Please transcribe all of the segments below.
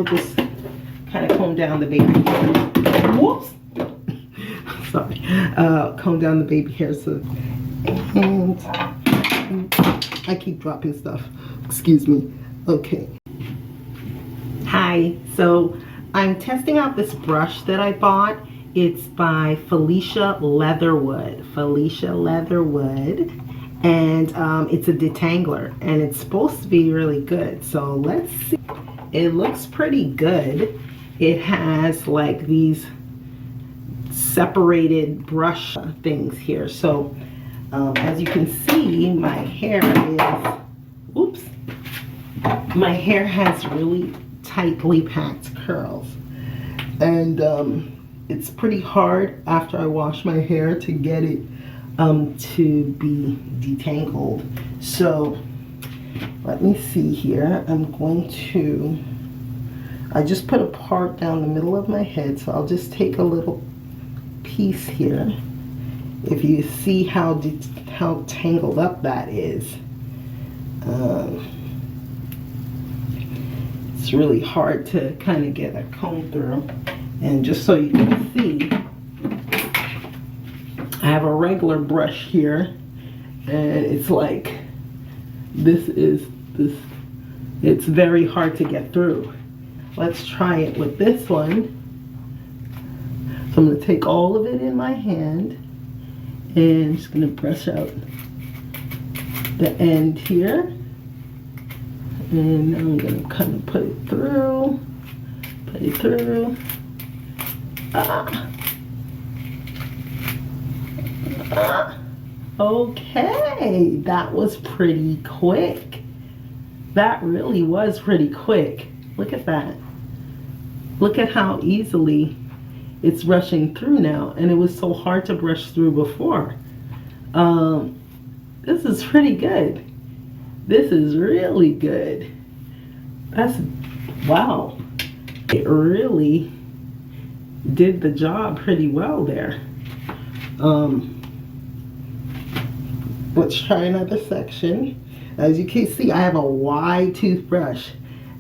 we'll just kind of comb down the baby hair. Whoops. Sorry. Comb down the baby hair. So, and I keep dropping stuff. Excuse me. Okay. Hi. So I'm testing out this brush that I bought. It's by Felicia Leatherwood. Felicia Leatherwood. And it's a detangler. And it's supposed to be really good. So let's see. It looks pretty good. It has like these separated brush things here. So as you can see, my hair is, oops, my hair has really tightly packed curls. And it's pretty hard after I wash my hair to get it to be detangled. So let me see here. I'm going to, I just put a part down the middle of my head, so I'll just take a little piece here. If you see how tangled up that is, it's really hard to kind of get a comb through. And just so you can see, I have a regular brush here, and it's like, it's very hard to get through. Let's try it with this one. So I'm going to take all of it in my hand, and I'm just going to brush out the end here. And I'm going to kind of put it through, Okay, that was pretty quick. That really was pretty quick. Look at that. Look at how easily it's rushing through now, and it was so hard to brush through before. This is pretty good. This is really good. That's, wow. It really did the job pretty well there. Let's try another section. As you can see, I have a wide toothbrush,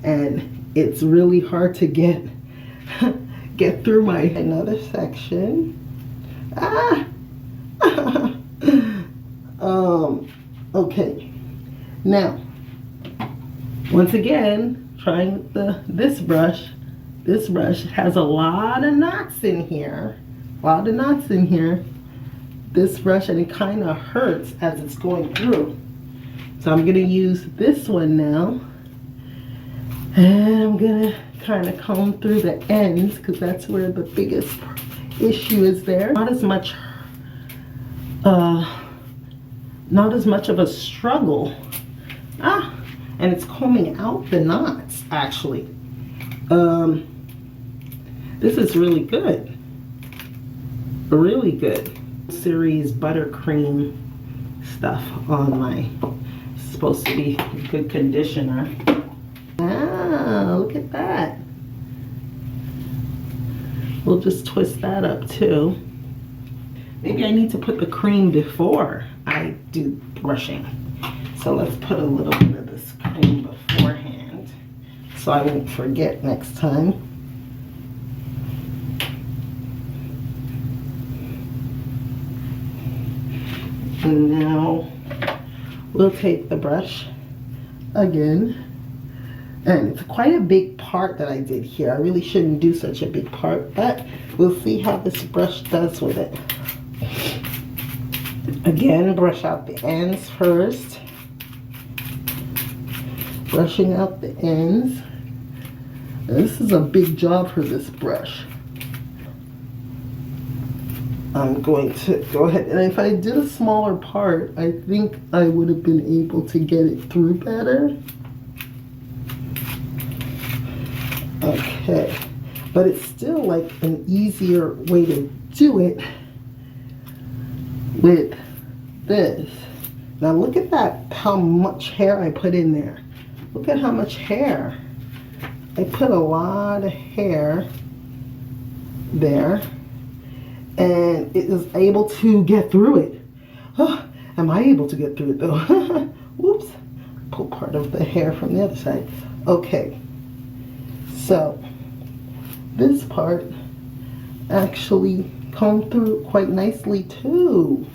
and it's really hard to get through my another section. Okay. Now, once again, trying this brush. This brush has a lot of knots in here. This brush, and it kind of hurts as it's going through. So I'm going to use this one now, and I'm going to kind of comb through the ends, because that's where the biggest issue is there. Not as much of a struggle. And it's combing out the knots, actually. This is really good. Really good. Series buttercream stuff on my, supposed to be good conditioner. Look at that. We'll just twist that up too. Maybe I need to put the cream before I do brushing. So let's put a little bit of this cream beforehand, so I won't forget next time. And now we'll take the brush again. And it's quite a big part that I did here. I really shouldn't do such a big part, but we'll see how this brush does with it. Again, brush out the ends first. Brushing out the ends. And this is a big job for this brush. I'm going to go ahead, and if I did a smaller part, I think I would have been able to get it through better. Okay, but it's still like an easier way to do it with this. Now look at that, how much hair I put in there. Look at how much hair. I put a lot of hair there, and it is able to get through it. Oh, am I able to get through it though? Whoops, pull part of the hair from the other side. Okay, So this part actually combed through quite nicely too.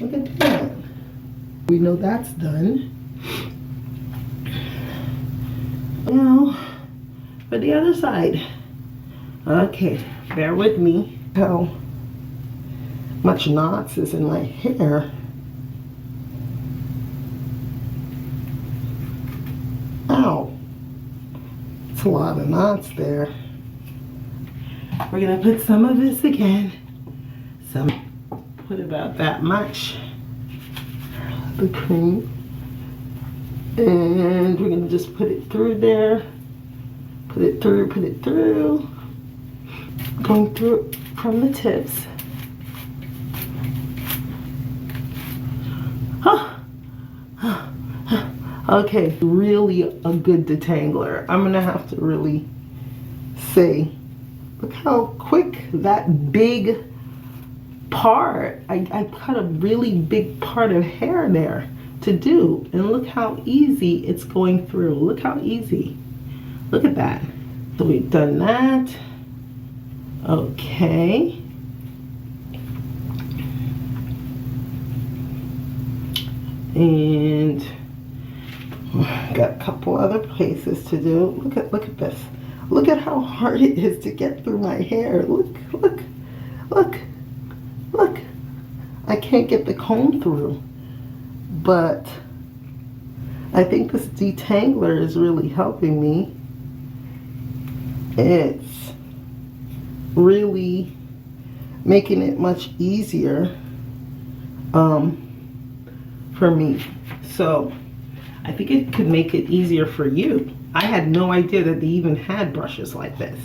Look at that. We know that's done. Now for the other side. Okay, bear with me. How much knots is in my hair. Ow. It's a lot of knots there. We're gonna put some of this again. Put about that much. The cream. And we're gonna just put it through there. Put it through, put it through. Going through from the tips. Okay, really a good detangler. I'm gonna have to really say, look how quick that big part, I cut a really big part of hair there to do, and look how easy it's going through. Look how easy. Look at that. So we've done that. Okay. And got a couple other places to do. Look at this. Look at how hard it is to get through my hair. Look. I can't get the comb through. But I think this detangler is really helping me. It's really making it much easier for me. So I think it could make it easier for you. I had no idea that they even had brushes like this.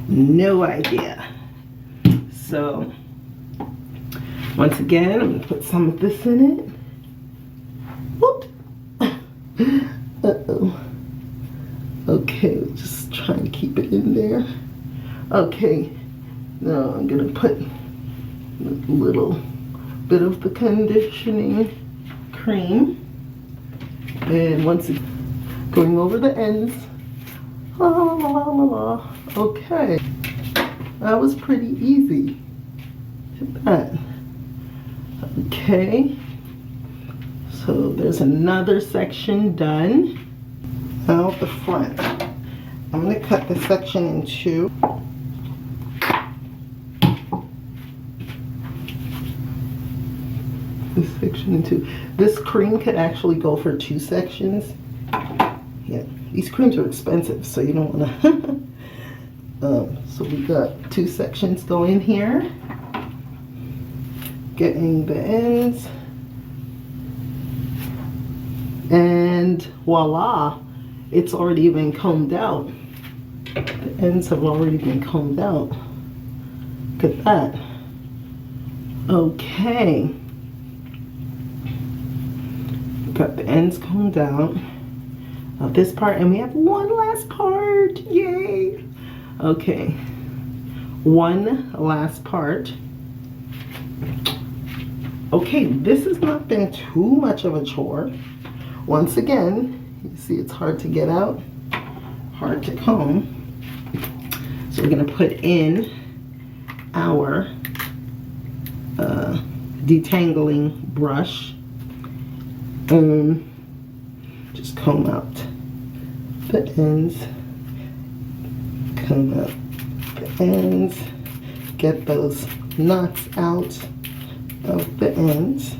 No idea. So once again, I'm gonna put some of this in it. Whoop. Uh-oh. Okay, just try and keep it in there. Okay, now I'm gonna put a little bit of the conditioning cream. And once again, going over the ends. La, la, la, la, la. Okay, that was pretty easy. Look at that. Okay, so there's another section done. Now the front. I'm going to cut this section in two. This section in two. This cream could actually go for two sections. Yeah, these creams are expensive, so you don't want to. So we got two sections going here. Getting the ends. And voila, it's already been combed out. The ends have already been combed out. Look at that. Okay. Got the ends combed out of this part, and we have one last part. Yay! Okay, one last part. Okay, this has not been too much of a chore. Once again, you see it's hard to get out, hard to comb. So we're gonna put in our detangling brush and just comb out the ends, comb out the ends, get those knots out of the ends.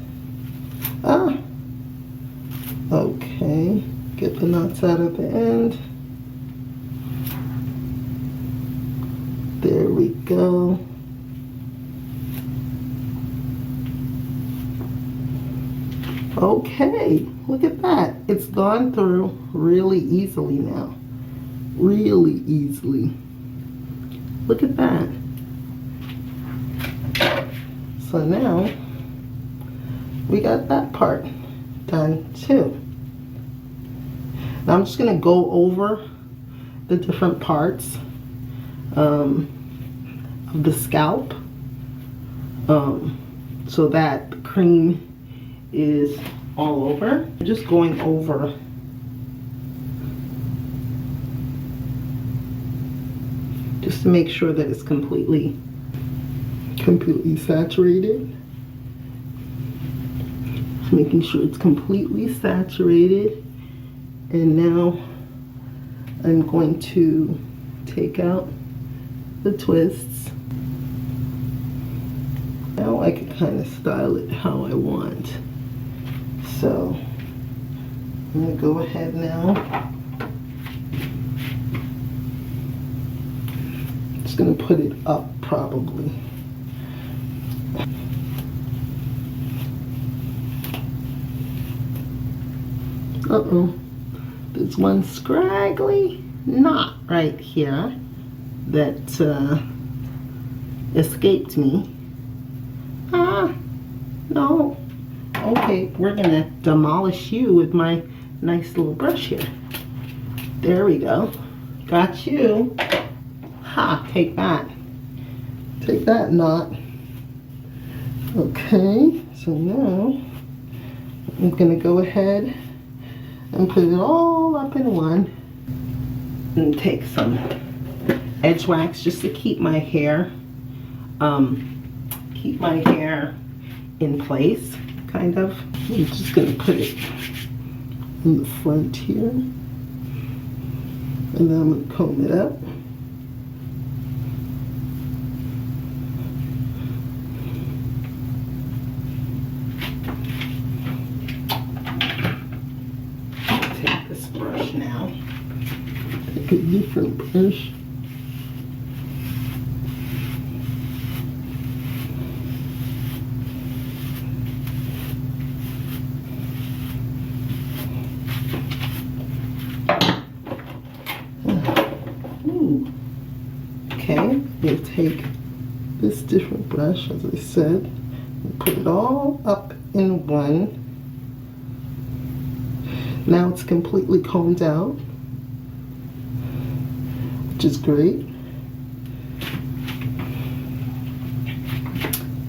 Okay, get the knots out of the end. There we go. Okay, look at that. It's gone through really easily now. Really easily. Look at that. So now we got that part done too. Now I'm just going to go over the different parts of the scalp so that the cream is all over. I'm just going over just to make sure that it's completely saturated. Making sure it's completely saturated. And now I'm going to take out the twists. Now I can kind of style it how I want. So I'm going to go ahead now. Just going to put it up probably. Uh-oh. There's one scraggly knot right here that escaped me. No. Okay, we're gonna demolish you with my nice little brush here. There we go. Got you. Ha, take that. Take that knot. Okay, so now I'm gonna go ahead and put it all up in one. And take some edge wax just to keep my hair in place, kind of. I'm just gonna put it in the front here, and then I'm gonna comb it up. Take this brush now. Take a different brush. Okay, we'll take this different brush, as I said, and put it all up in one. Now it's completely combed out, which is great.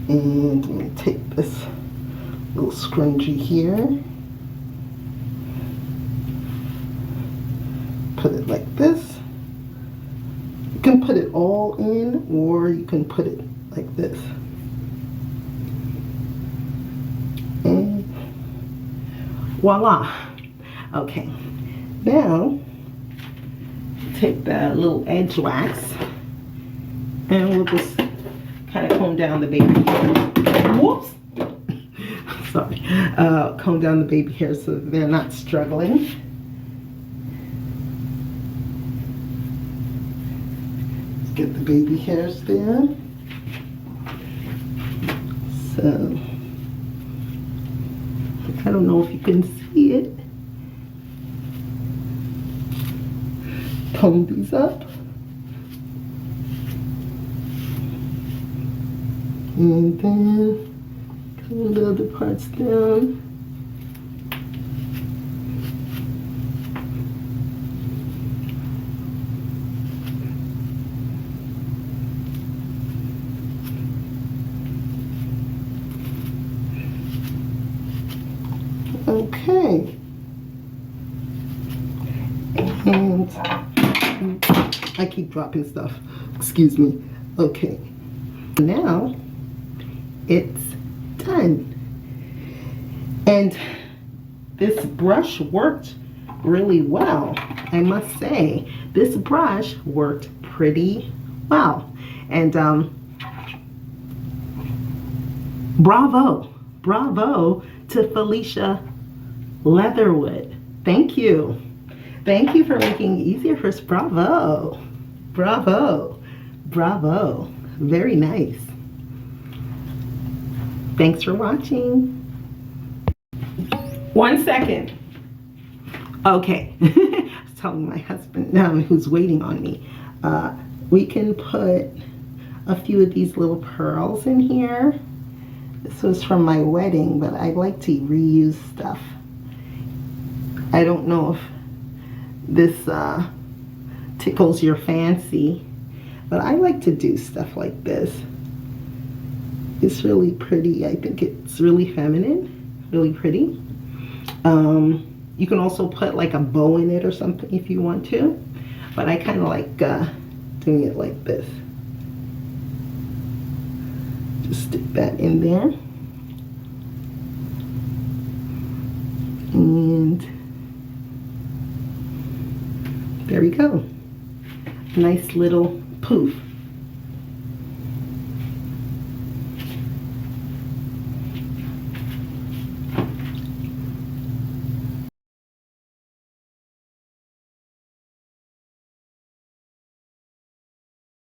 And I'm going to take this little scrunchie here, put it like this. You can put it all in, or you can put it like this. And voila. Okay, now take that little edge wax and we'll just kind of comb down the baby hair. Whoops. Sorry. Comb down the baby hair so that they're not struggling. Get the baby hairs there. So I don't know if you can see it. Comb these up. And then comb the other parts down. Okay, and I keep dropping stuff, excuse me. Okay, now it's done. And this brush worked really well, I must say. This brush worked pretty well. And bravo to Felicia Leatherwood. Thank you. Thank you for making it easier for us. Bravo. Bravo. Bravo. Very nice. Thanks for watching. 1 second. Okay. I was telling my husband who's waiting on me. We can put a few of these little pearls in here. This was from my wedding, but I like to reuse stuff. I don't know if this tickles your fancy, but I like to do stuff like this. It's really pretty. I think it's really feminine, really pretty. You can also put like a bow in it or something if you want to, but I kind of like doing it like this. Just stick that in there. And there we go. Nice little poof.